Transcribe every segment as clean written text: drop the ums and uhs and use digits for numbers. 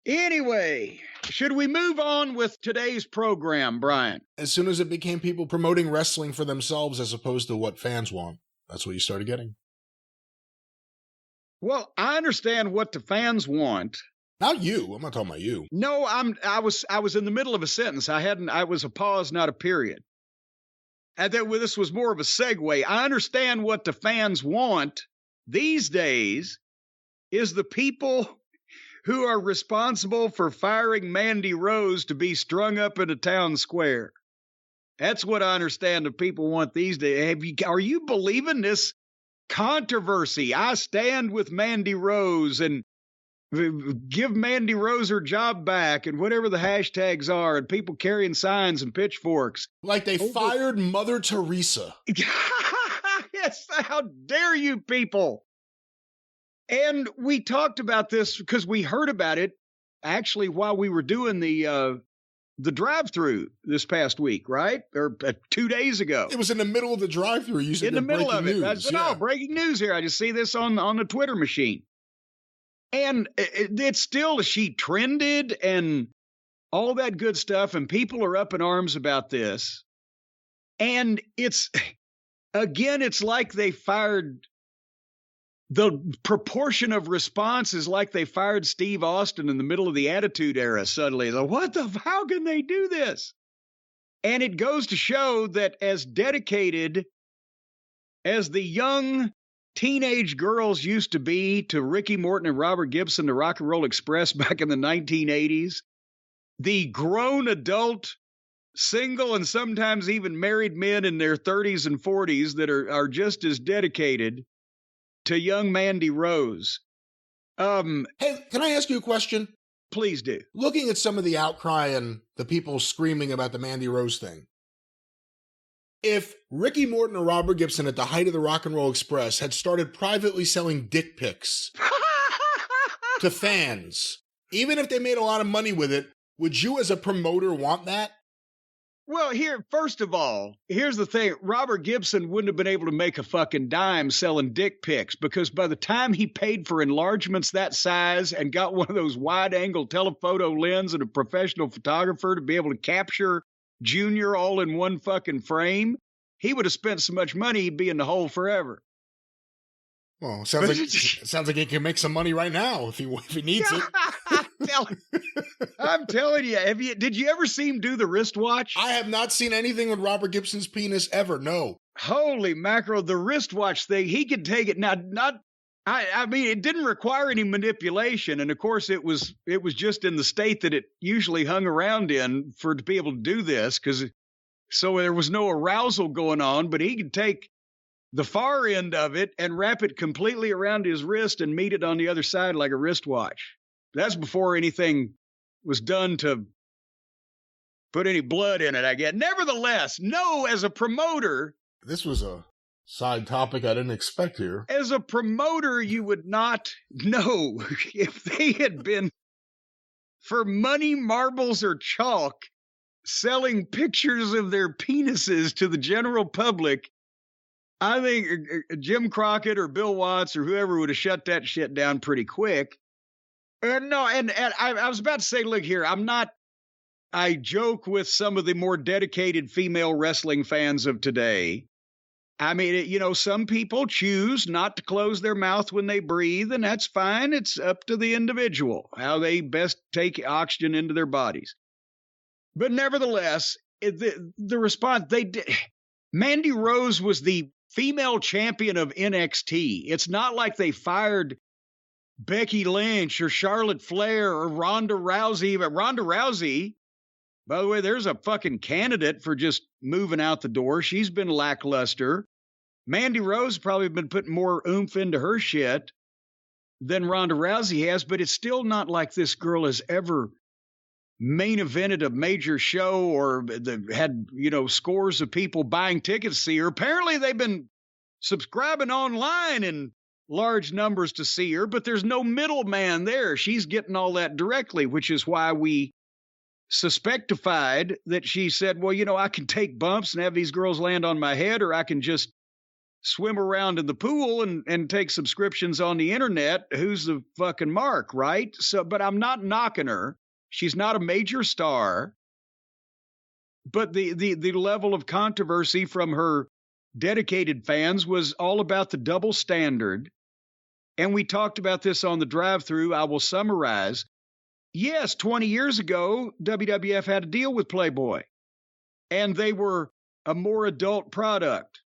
Anyway, should we move on with today's program, Brian? As soon as it became people promoting wrestling for themselves as opposed to what fans want, that's what you started getting. Well, I understand what the fans want. Not you. I'm not talking about you. No, I was in the middle of a sentence. I was a pause, not a period. And this was more of a segue. I understand what the fans want these days is the people who are responsible for firing Mandy Rose to be strung up in a town square. That's what I understand the people want these days. Are you believing this controversy? I stand with Mandy Rose and give Mandy Rose her job back and whatever the hashtags are, and people carrying signs and pitchforks. Like they fired Mother Teresa. Yes, how dare you people? And we talked about this because we heard about it actually while we were doing the drive-thru this past week, right? Or 2 days ago. It was in the middle of the drive-thru. In the middle of it. I said, oh, breaking news here. I just see this on the Twitter machine. And it's still, she trended and all that good stuff. And people are up in arms about this. And it's like they fired. The proportion of response is like they fired Steve Austin in the middle of the Attitude Era suddenly. Like, how can they do this? And it goes to show that as dedicated as the young teenage girls used to be to Ricky Morton and Robert Gibson, the Rock and Roll Express back in the 1980s, the grown adult, single, and sometimes even married men in their 30s and 40s that are just as dedicated to young Mandy Rose. Hey, can I ask you a question? Please do. Looking at some of the outcry and the people screaming about the Mandy Rose thing, if Ricky Morton or Robert Gibson at the height of the Rock and Roll Express had started privately selling dick pics to fans, even if they made a lot of money with it, would you as a promoter want that? Well, first of all, here's the thing. Robert Gibson wouldn't have been able to make a fucking dime selling dick pics because by the time he paid for enlargements that size and got one of those wide-angle telephoto lens and a professional photographer to be able to capture Junior all in one fucking frame, he would have spent so much money he'd be in the hole forever. Well, sounds like he can make some money right now if he needs it. I'm telling you, did you ever see him do the wristwatch? I have not seen anything with Robert Gibson's penis ever. No. Holy mackerel, the wristwatch thing, he could take it. Now, I mean, it didn't require any manipulation. And of course, it was just in the state that it usually hung around in to be able to do this. So there was no arousal going on, but he could take the far end of it and wrap it completely around his wrist and meet it on the other side like a wristwatch. That's before anything was done to put any blood in it, I guess. Nevertheless, no, as a promoter. This was a side topic I didn't expect here. As a promoter, you would not know if they had been for money, marbles, or chalk selling pictures of their penises to the general public. I think Jim Crockett or Bill Watts or whoever would have shut that shit down pretty quick. No, and I was about to say, look here, I joke with some of the more dedicated female wrestling fans of today. I mean, some people choose not to close their mouth when they breathe, and that's fine. It's up to the individual, how they best take oxygen into their bodies. But nevertheless, the response, Mandy Rose was the female champion of NXT. It's not like they fired Becky Lynch or Charlotte Flair or Ronda Rousey. But Ronda Rousey, by the way, there's a fucking candidate for just moving out the door. She's been lackluster. Mandy Rose probably been putting more oomph into her shit than Ronda Rousey has, but it's still not like this girl has ever main evented a major show or had, scores of people buying tickets to see her. Apparently they've been subscribing online in large numbers to see her, but there's no middleman there. She's getting all that directly, which is why we suspectified that she said, well, I can take bumps and have these girls land on my head, or I can just swim around in the pool and take subscriptions on the internet, who's the fucking mark, right? So, but I'm not knocking her. She's not a major star. But the level of controversy from her dedicated fans was all about the double standard. And we talked about this on the drive-thru. I will summarize. Yes, 20 years ago, WWF had a deal with Playboy, and they were a more adult product,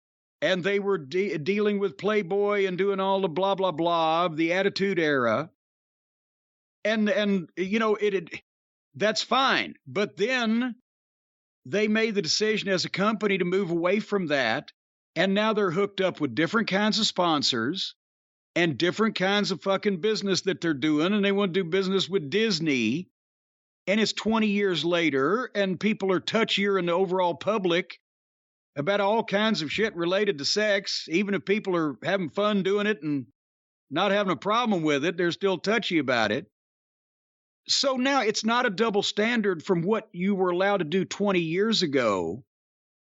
and they were dealing with Playboy and doing all the blah, blah, blah of the Attitude Era. And you know, that's fine. But then they made the decision as a company to move away from that, and now they're hooked up with different kinds of sponsors and different kinds of fucking business that they're doing, and they want to do business with Disney, and it's 20 years later, and people are touchier in the overall public about all kinds of shit related to sex. Even if people are having fun doing it and not having a problem with it, they're still touchy about it. So now it's not a double standard from what you were allowed to do 20 years ago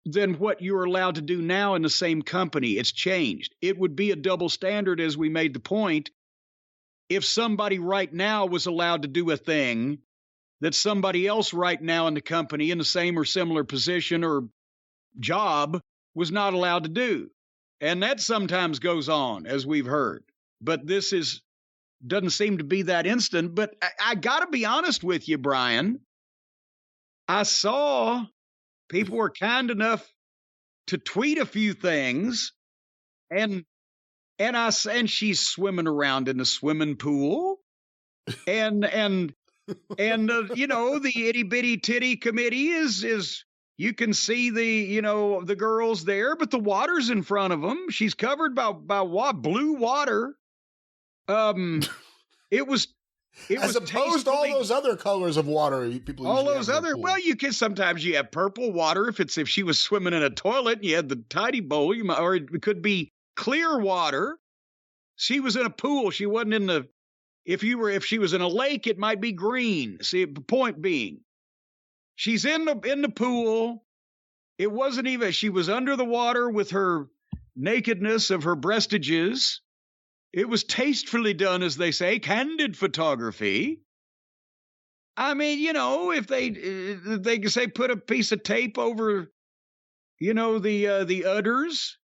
than what you're allowed to do now in the same company. It's changed. It would be a double standard, as we made the point, if somebody right now was allowed to do a thing that somebody else right now in the company in the same or similar position or job was not allowed to do. And that sometimes goes on, as we've heard. But this doesn't seem to be that instant. But I got to be honest with you, Brian. I saw people were kind enough to tweet a few things, and she's swimming around in the swimming pool, and you know, the itty bitty titty committee is you can see the girls there, but the water's in front of them. She's covered by what? Blue water. It was as opposed to all those other colors of water people all those other, well, you can sometimes you have purple water if she was swimming in a toilet and you had the tidy bowl, or it could be clear water. She was in a pool. She wasn't in the, if she was in a lake, it might be green. See, the point being, she's in the pool. It wasn't even, she was under the water with her nakedness of her breastages. It was tastefully done, as they say, candid photography. I mean, you know, if they could say put a piece of tape over, you know, the udders,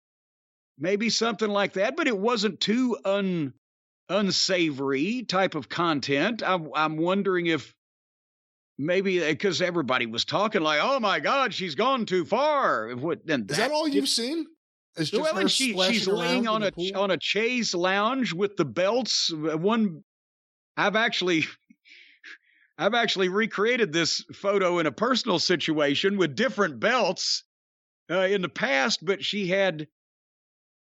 maybe something like that, but it wasn't too unsavory type of content. I'm wondering if maybe because everybody was talking like, oh my God, she's gone too far. Is that all you've seen? It's just well, and she's laying on a chaise lounge with the belts. I've actually recreated this photo in a personal situation with different belts in the past, but she had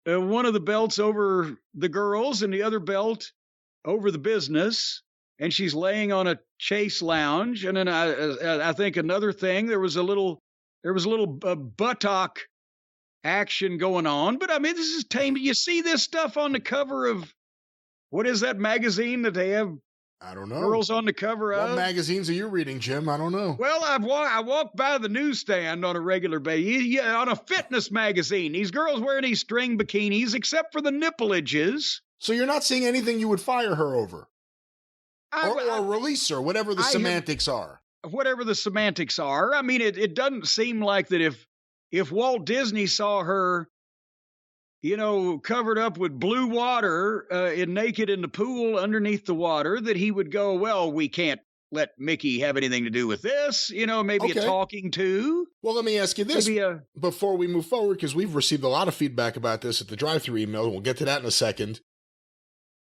one of the belts over the girls and the other belt over the business, and she's laying on a chaise lounge. And then I think another thing, there was a little buttock action going on, but I mean, this is tame. You see this stuff on the cover of, what is that magazine that they have? I don't know. Girls on the cover of. What magazines are you reading, Jim? I don't know. Well, I walk by the newsstand on a regular basis. Yeah, on a fitness magazine. These girls wearing these string bikinis, except for the nippleages. So you're not seeing anything you would fire her over, or release her, whatever the semantics are. Whatever the semantics are. I mean, it doesn't seem like that if Walt Disney saw her, you know, covered up with blue water and naked in the pool underneath the water, that he would go, well, we can't let Mickey have anything to do with this. You know, maybe a talking to. Well, let me ask you this before we move forward, because we've received a lot of feedback about this at the drive-thru email, and we'll get to that in a second.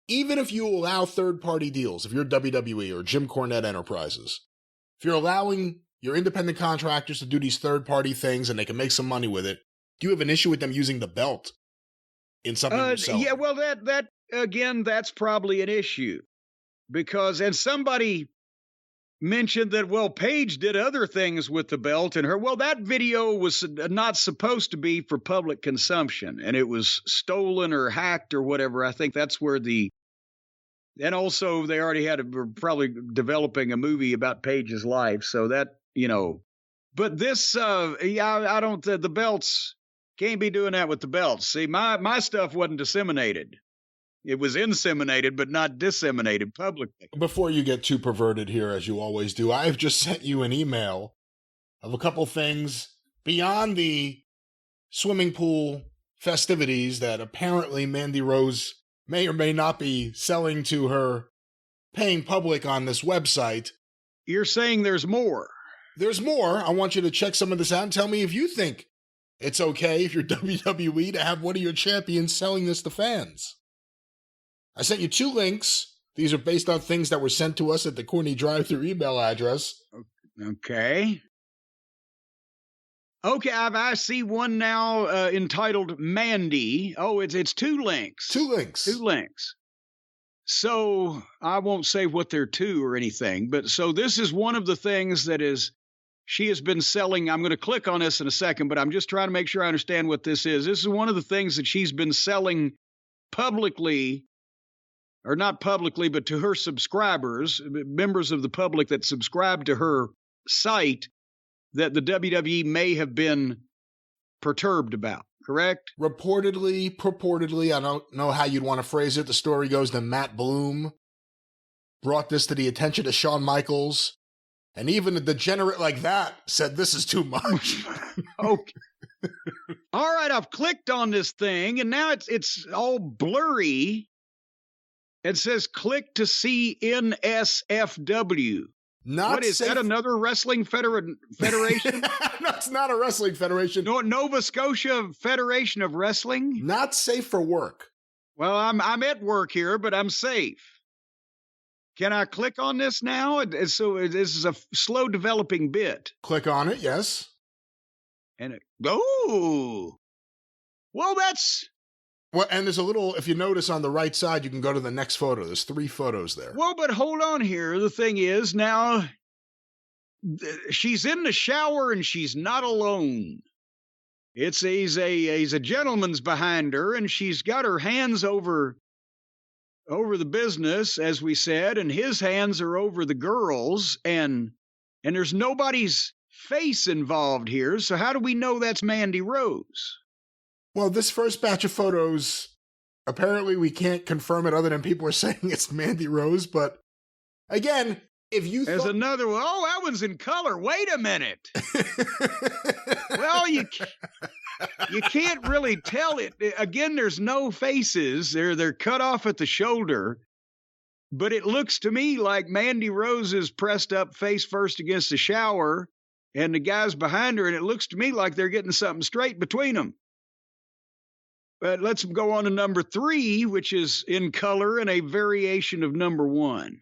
Even if you allow third-party deals, if you're WWE or Jim Cornette Enterprises, if you're allowing your independent contractors to do these third-party things and they can make some money with it, do you have an issue with them using the belt in something you're selling? Yeah, well, that again, that's probably an issue. Because, and somebody mentioned that, well, Paige did other things with the belt and her. Well, that video was not supposed to be for public consumption, and it was stolen or hacked or whatever. I think that's where and also they already were probably developing a movie about Paige's life. So that, you know, but this, I don't, the belts Can't be doing that with the belts. See, my stuff wasn't disseminated. It was inseminated, but not disseminated publicly. Before you get too perverted here, as you always do, I've just sent you an email of a couple things beyond the swimming pool festivities that apparently Mandy Rose may or may not be selling to her paying public on this website. You're saying there's more? There's more. I want you to check some of this out and tell me if you think it's okay, if you're WWE, to have one of your champions selling this to fans. I sent you 2 links. These are based on things that were sent to us at the CornyDriveThru email address. Okay. Okay, I see one now entitled Mandy. Oh, it's 2 links. 2 links. 2 links. So I won't say what they're to or anything, but so this is one of the things that she has been selling. I'm going to click on this in a second, but I'm just trying to make sure I understand what this is. This is one of the things that she's been selling publicly, or not publicly, but to her subscribers, members of the public that subscribe to her site, that the WWE may have been perturbed about, correct? Purportedly, I don't know how you'd want to phrase it. The story goes that Matt Bloom brought this to the attention of Shawn Michaels, and even a degenerate like that said this is too much. Okay. All right, I've clicked on this thing, and now it's all blurry. It says click to see NSFW. What is that? Another wrestling federation? No, it's not a wrestling federation. No, Nova Scotia Federation of Wrestling. Not safe for work. Well, I'm at work here, but I'm safe. Can I click on this now? So this is a slow developing bit. Click on it, yes. And well, that's. Well, and there's a little, if you notice on the right side, you can go to the next photo. There's 3 photos there. Well, but hold on here. The thing is, now, she's in the shower and she's not alone. He's a gentleman's behind her, and she's got her hands over the business, as we said, and his hands are over the girls, and there's nobody's face involved here. So how do we know that's Mandy Rose? Well, this first batch of photos, apparently we can't confirm it other than people are saying it's Mandy Rose. But again, if you There's another one. Oh, that one's in color. Wait a minute. Well, you can't really tell it. Again, there's no faces. They're cut off at the shoulder. But it looks to me like Mandy Rose is pressed up face first against the shower, and the guy's behind her, and it looks to me like they're getting something straight between them. But let's go on to number 3, which is in color and a variation of number 1.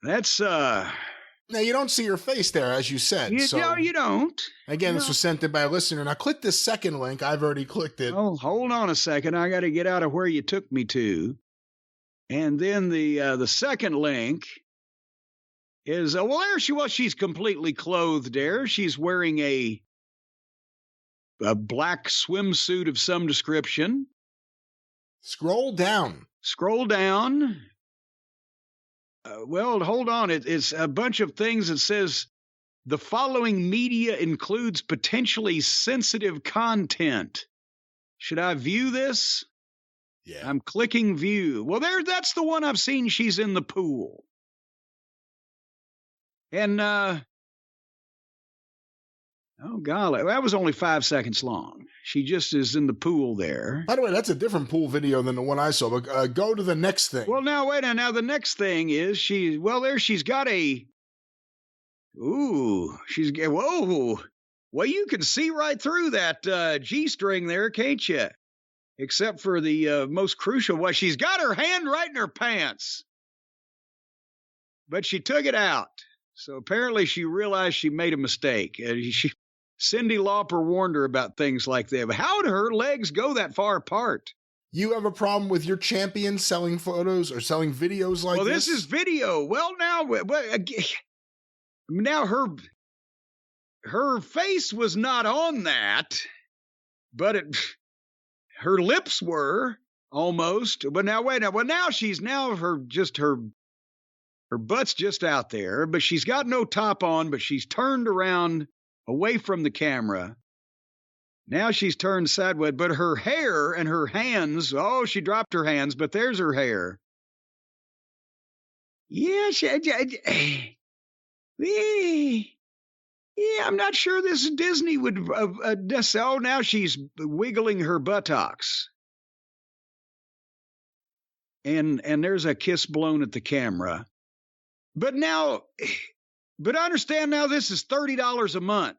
That's Now you don't see her face there, as you said. No, you don't. Again, this was sent in by a listener. Now click this second link. I've already clicked it. Oh, hold on a second. I got to get out of where you took me to. And then the second link is there she was. She's completely clothed there. She's wearing a black swimsuit of some description. Scroll down. Well, hold on. It's a bunch of things that says the following media includes potentially sensitive content. Should I view this? Yeah. I'm clicking view. Well, that's the one I've seen. She's in the pool. And, oh, golly, that was only 5 seconds long. She just is in the pool there. By the way, that's a different pool video than the one I saw, but go to the next thing. Well, now, wait, now the next thing is she's got whoa. Well, you can see right through that G-string there, can't you? Except for the most crucial one. She's got her hand right in her pants. But she took it out. So apparently she realized she made a mistake. Cyndi Lauper warned her about things like that. But how do her legs go that far apart? You have a problem with your champion selling photos or selling videos like this? Well, this is video. Well, now her face was not on that, but her lips were almost. But now wait. Well, now she's her butt's just out there, but she's got no top on. But she's turned around away from the camera. Now she's turned sideways, but her hair and her hands, oh, she dropped her hands, but there's her hair. Yeah, yeah, I'm not sure this Disney would, oh, now she's wiggling her buttocks. And there's a kiss blown at the camera. But I understand now this is $30 a month.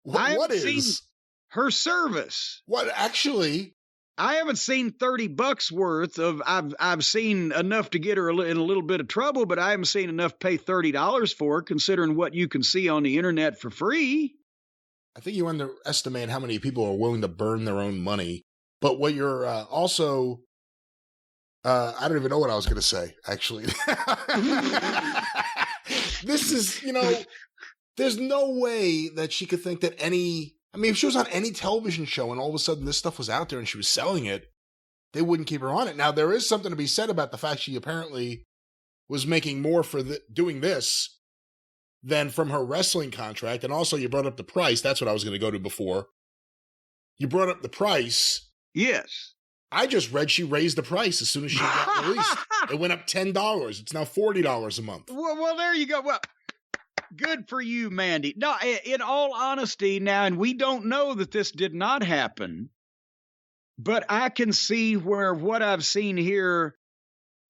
What is her service? What actually? I haven't seen $30 worth of. I've seen enough to get her in a little bit of trouble, but I haven't seen enough to pay $30 for, considering what you can see on the internet for free. I think you underestimate how many people are willing to burn their own money. But what you're also, I don't even know what I was going to say. Actually, this is, there's no way that she could think that if she was on any television show and all of a sudden this stuff was out there and she was selling it, they wouldn't keep her on it. Now, there is something to be said about the fact she apparently was making more for doing this than from her wrestling contract. And also, you brought up the price. That's what I was going to go to before. You brought up the price. Yes. I just read she raised the price as soon as she got released. It went up $10. It's now $40 a month. Well, there you go. Well, good for you, Mandy. No, in all honesty now, and we don't know that this did not happen, but I can see where what I've seen here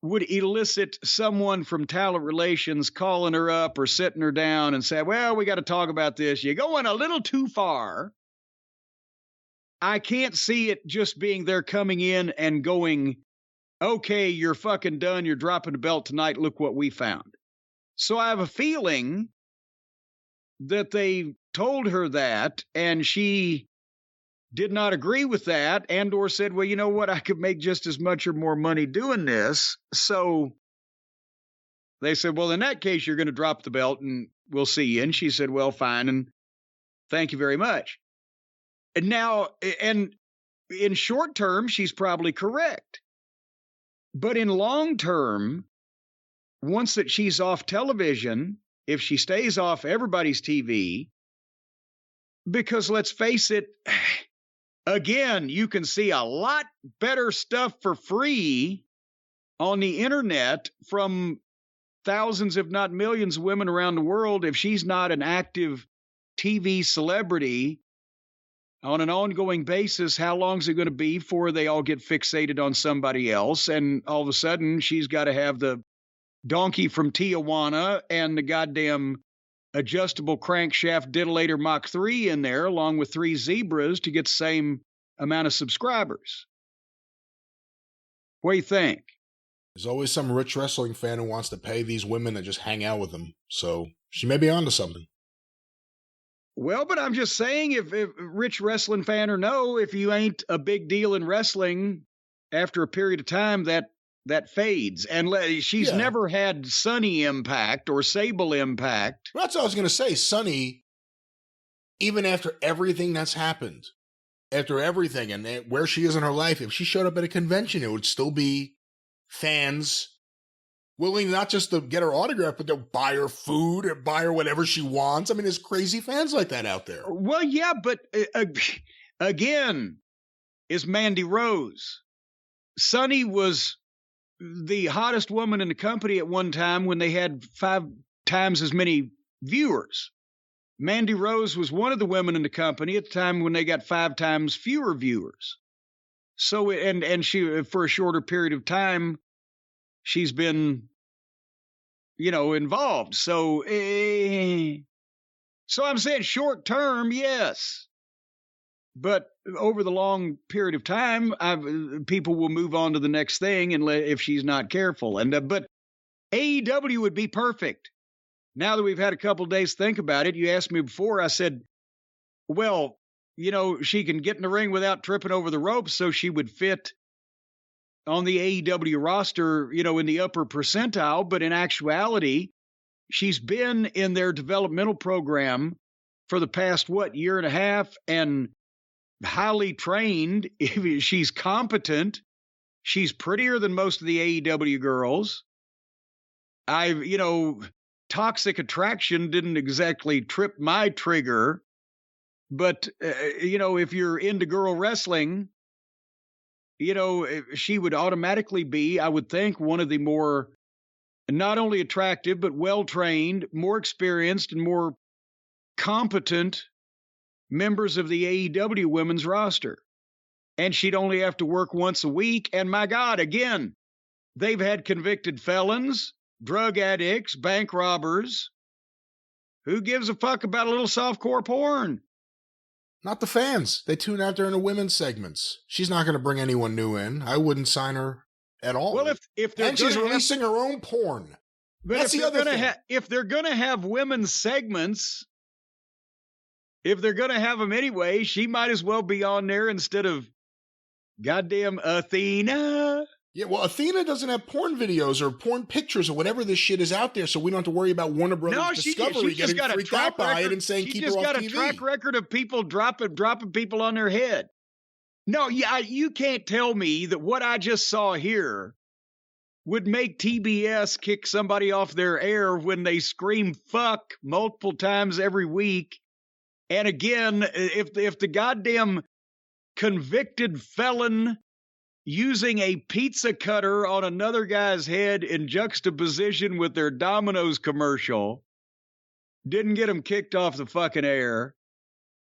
would elicit someone from talent relations calling her up or sitting her down and say, well, we got to talk about this. You're going a little too far. I can't see it just being there coming in and going, okay, you're fucking done. You're dropping the belt tonight. Look what we found. So I have a feeling that they told her that, and she did not agree with that, and or said, well, you know what, I could make just as much or more money doing this. So they said, well, in that case, you're going to drop the belt and we'll see you. And she said, well, fine, and thank you very much. And now, and in short term, she's probably correct. But in long term, once that she's off television, if she stays off everybody's TV, because let's face it, again, you can see a lot better stuff for free on the internet from thousands, if not millions of women around the world. If she's not an active TV celebrity on an ongoing basis, how long is it going to be before they all get fixated on somebody else? And all of a sudden, she's got to have the donkey from Tijuana and the goddamn adjustable crankshaft diddlator Mach 3 in there, along with 3 zebras to get the same amount of subscribers. What do you think? There's always some rich wrestling fan who wants to pay these women to just hang out with them. So she may be onto something. Well, but I'm just saying, if rich wrestling fan or no, if you ain't a big deal in wrestling, after a period of time, that fades. And she's never had Sunny impact or Sable impact. Well, that's what I was going to say. Sunny, even after everything that's happened, after everything and where she is in her life, if she showed up at a convention, it would still be fans willing not just to get her autograph, but to buy her food or buy her whatever she wants. I mean, there's crazy fans like that out there. Well, yeah, but again, is Mandy Rose. Sunny was the hottest woman in the company at one time when they had 5 times as many viewers. Mandy Rose was one of the women in the company at the time when they got 5 times fewer viewers. So, and she, for a shorter period of time, she's been, involved. So I'm saying short term, yes. But over the long period of time, people will move on to the next thing if she's not careful. But AEW would be perfect. Now that we've had a couple of days to think about it, you asked me before, I said, well, she can get in the ring without tripping over the ropes, so she would fit on the AEW roster, in the upper percentile. But in actuality, she's been in their developmental program for the past, year and a half, and highly trained. She's competent. She's prettier than most of the AEW girls. Toxic Attraction didn't exactly trip my trigger, But, if you're into girl wrestling, she would automatically be, I would think, one of the more not only attractive, but well-trained, more experienced, and more competent members of the AEW women's roster. And she'd only have to work once a week. And my God, again, they've had convicted felons, drug addicts, bank robbers. Who gives a fuck about a little softcore porn? Not the fans. They tune out during the women's segments. She's not going to bring anyone new in. I wouldn't sign her at all. Well, if they're and she's releasing her own porn. But That's the other thing. If they're going to have women's segments, if they're going to have them anyway, she might as well be on there instead of goddamn Athena. Yeah, well, Athena doesn't have porn videos or porn pictures or whatever this shit is out there, so we don't have to worry about Warner Brothers Discovery getting freaked out by it and saying keep her off TV. She just got a track record of people dropping people on their head. No, you can't tell me that what I just saw here would make TBS kick somebody off their air when they scream fuck multiple times every week. And again, if the goddamn convicted felon using a pizza cutter on another guy's head in juxtaposition with their Domino's commercial didn't get him kicked off the fucking air,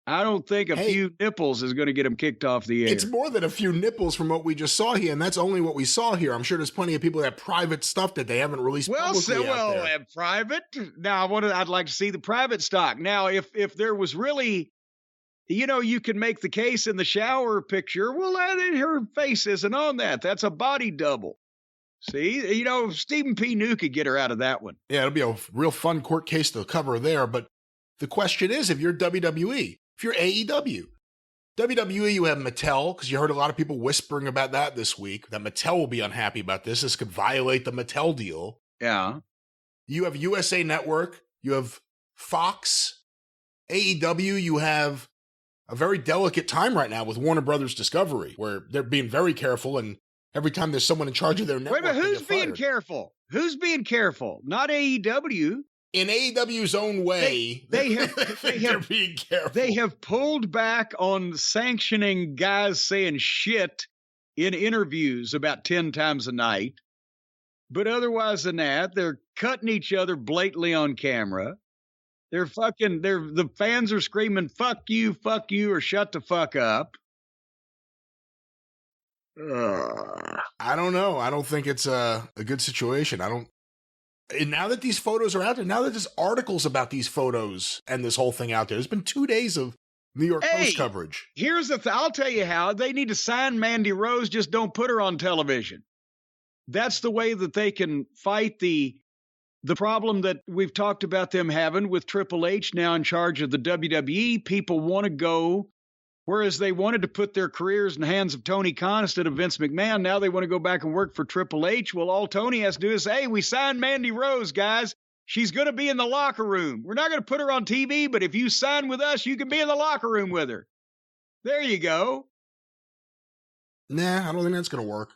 I don't think a few nipples is going to get him kicked off the air. It's more than a few nipples from what we just saw here, and that's only what we saw here. I'm sure there's plenty of people that have private stuff that they haven't released publicly out there. Private? Now, I'd like to see the private stock. Now, if there was really... you can make the case in the shower picture. Well, her face isn't on that. That's a body double. See, Stephen P. New could get her out of that one. Yeah, it'll be a real fun court case to cover there. But the question is, if you're WWE, if you're AEW, WWE, you have Mattel, because you heard a lot of people whispering about that this week, that Mattel will be unhappy about this. This could violate the Mattel deal. Yeah. You have USA Network. You have Fox. AEW, you have a very delicate time right now with Warner Brothers Discovery, where they're being very careful, and every time there's someone in charge of their network, wait, but who's being careful? Who's being careful? Not AEW. In AEW's own way, they're being careful. They have pulled back on sanctioning guys saying shit in interviews about 10 times a night. But otherwise than that, they're cutting each other blatantly on camera. The fans are screaming, fuck you, or shut the fuck up. I don't know. I don't think it's a good situation. And now that these photos are out there, now that there's articles about these photos and this whole thing out there, there's been 2 days of New York Post coverage. Here's I'll tell you how. They need to sign Mandy Rose, just don't put her on television. That's the way that they can fight the problem that we've talked about them having with Triple H now in charge of the WWE. People want to go, whereas they wanted to put their careers in the hands of Tony Khan instead of Vince McMahon. Now they want to go back and work for Triple H. Well, all Tony has to do is, hey, we signed Mandy Rose, guys. She's going to be in the locker room. We're not going to put her on TV, but if you sign with us, you can be in the locker room with her. There you go. Nah, I don't think that's going to work.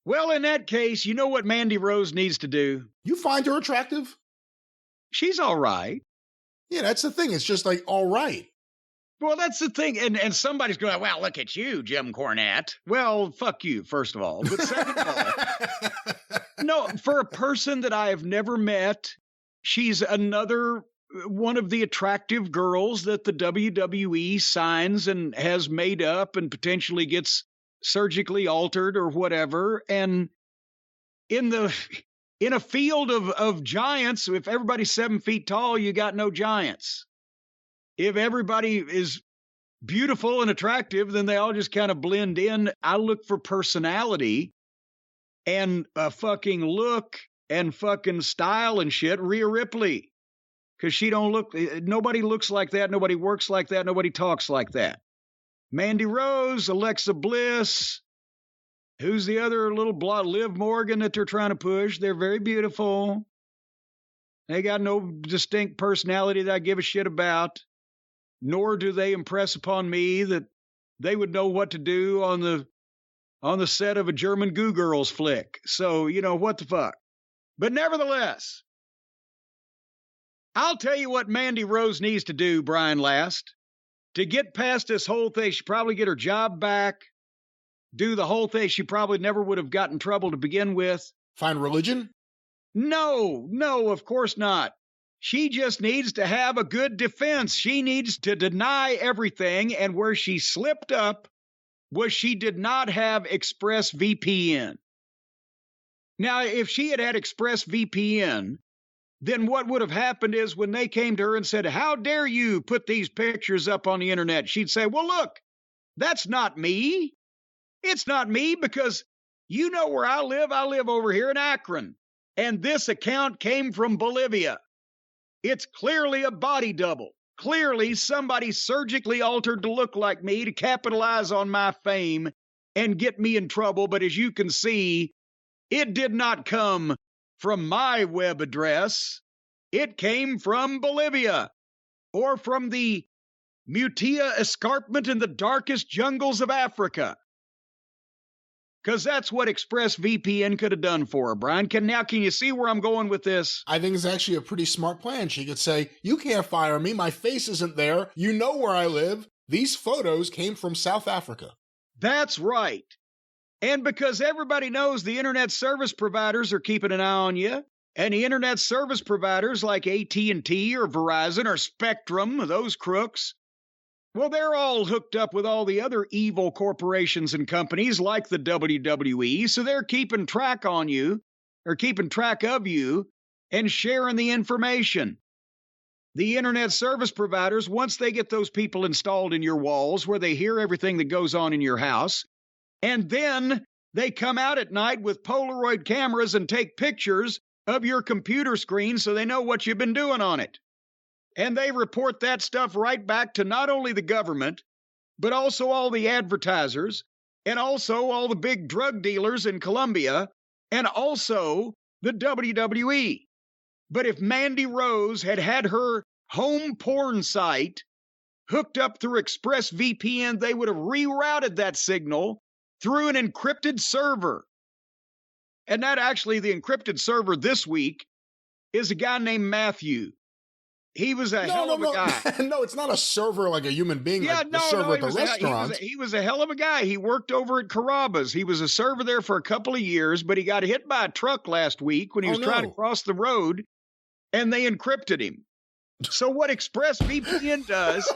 Well, in that case, you know what Mandy Rose needs to do? You find her attractive? She's all right. Yeah, that's the thing. It's just like, all right. Well, that's the thing. And somebody's going, well, look at you, Jim Cornette. Well, fuck you, first of all. But second of all, no, for a person that I have never met, she's another one of the attractive girls that the WWE signs and has made up and potentially gets surgically altered or whatever. And in a field of giants, if everybody's 7 feet tall, you got no giants. If everybody is beautiful and attractive, then they all just kind of blend in. I look for personality and a fucking look and fucking style and shit. Rhea Ripley, because nobody looks like that. Nobody works like that. Nobody talks like that. Mandy Rose, Alexa Bliss, who's the other little Liv Morgan that they're trying to push. They're very beautiful. They got no distinct personality that I give a shit about, nor do they impress upon me that they would know what to do on the set of a German Goo Girls flick. So, what the fuck. But nevertheless, I'll tell you what Mandy Rose needs to do, Brian Last. To get past this whole thing, she probably get her job back, do the whole thing. She probably never would have gotten in trouble to begin with. Find religion? No, of course not. She just needs to have a good defense. She needs to deny everything, and where she slipped up was she did not have ExpressVPN. Now, if she had had ExpressVPN, then what would have happened is when they came to her and said, "How dare you put these pictures up on the internet?" She'd say, "Well, look, that's not me. It's not me because you know where I live. I live over here in Akron. And this account came from Bolivia. It's clearly a body double. Clearly somebody surgically altered to look like me to capitalize on my fame and get me in trouble. But as you can see, it did not come from my web address. It came from Bolivia or from the Mutia escarpment in the darkest jungles of Africa." Because that's what ExpressVPN could have done for her, Brian. Can you see where I'm going with this? I think it's actually a pretty smart plan. She could say, "You can't fire me. My face isn't there. You know where I live. These photos came from South Africa." That's right. And because everybody knows the internet service providers are keeping an eye on you, and the internet service providers like AT&T or Verizon or Spectrum, those crooks, well, they're all hooked up with all the other evil corporations and companies like the WWE, so they're keeping track on you, or keeping track of you, and sharing the information. The internet service providers, once they get those people installed in your walls where they hear everything that goes on in your house, and then they come out at night with Polaroid cameras and take pictures of your computer screen so they know what you've been doing on it. And they report that stuff right back to not only the government, but also all the advertisers, and also all the big drug dealers in Colombia, and also the WWE. But if Mandy Rose had had her home porn site hooked up through ExpressVPN, they would have rerouted that signal through an encrypted server. And that actually, the encrypted server this week is a guy named Matthew. He was a hell of a guy. No, it's not a server like a human being, like the server at the restaurant. He was a hell of a guy. He worked over at Carrabba's. He was a server there for a couple of years, but he got hit by a truck last week when he was trying to cross the road, and they encrypted him. So what ExpressVPN does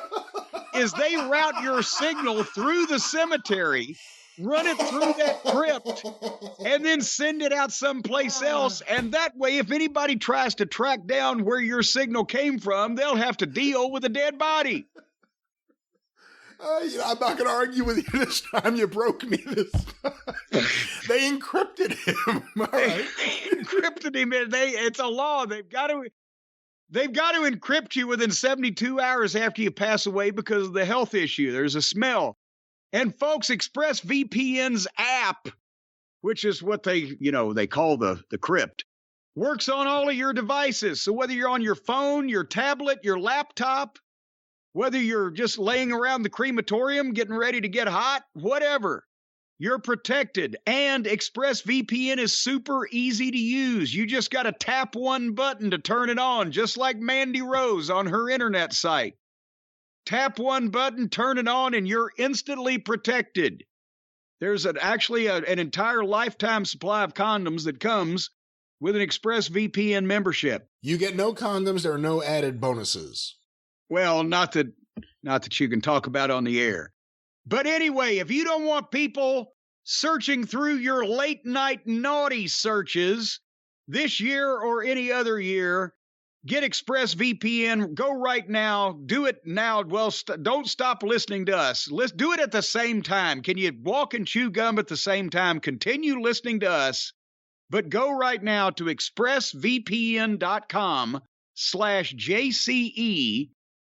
is they route your signal through the cemetery, run it through that crypt, and then send it out someplace else. And that way, if anybody tries to track down where your signal came from, they'll have to deal with a dead body. I'm not going to argue with you this time. You broke me this time. They encrypted him. All right. They encrypted him. And it's a law. They've got to encrypt you within 72 hours after you pass away because of the health issue. There's a smell. And folks, ExpressVPN's app, which is what they call the crypt, works on all of your devices. So whether you're on your phone, your tablet, your laptop, whether you're just laying around the crematorium getting ready to get hot, whatever, you're protected. And ExpressVPN is super easy to use. You just got to tap one button to turn it on, just like Mandy Rose on her internet site. Tap one button, turn it on, and you're instantly protected. There's actually an entire lifetime supply of condoms that comes with an ExpressVPN membership. You get no condoms. There are no added bonuses. Well, not that you can talk about on the air. But anyway, if you don't want people searching through your late night naughty searches this year or any other year, get ExpressVPN. Go right now. Do it now. Well, don't stop listening to us. Let's do it at the same time. Can you walk and chew gum at the same time? Continue listening to us, but go right now to expressvpn.com/JCE,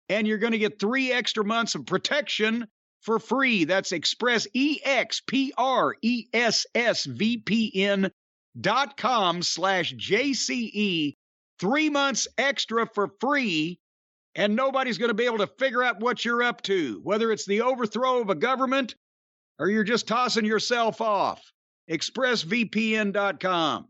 and you're going to get 3 extra months of protection for free. That's expressvpn.com/JCE. 3 months extra for free, and nobody's going to be able to figure out what you're up to, whether it's the overthrow of a government or you're just tossing yourself off. ExpressVPN.com.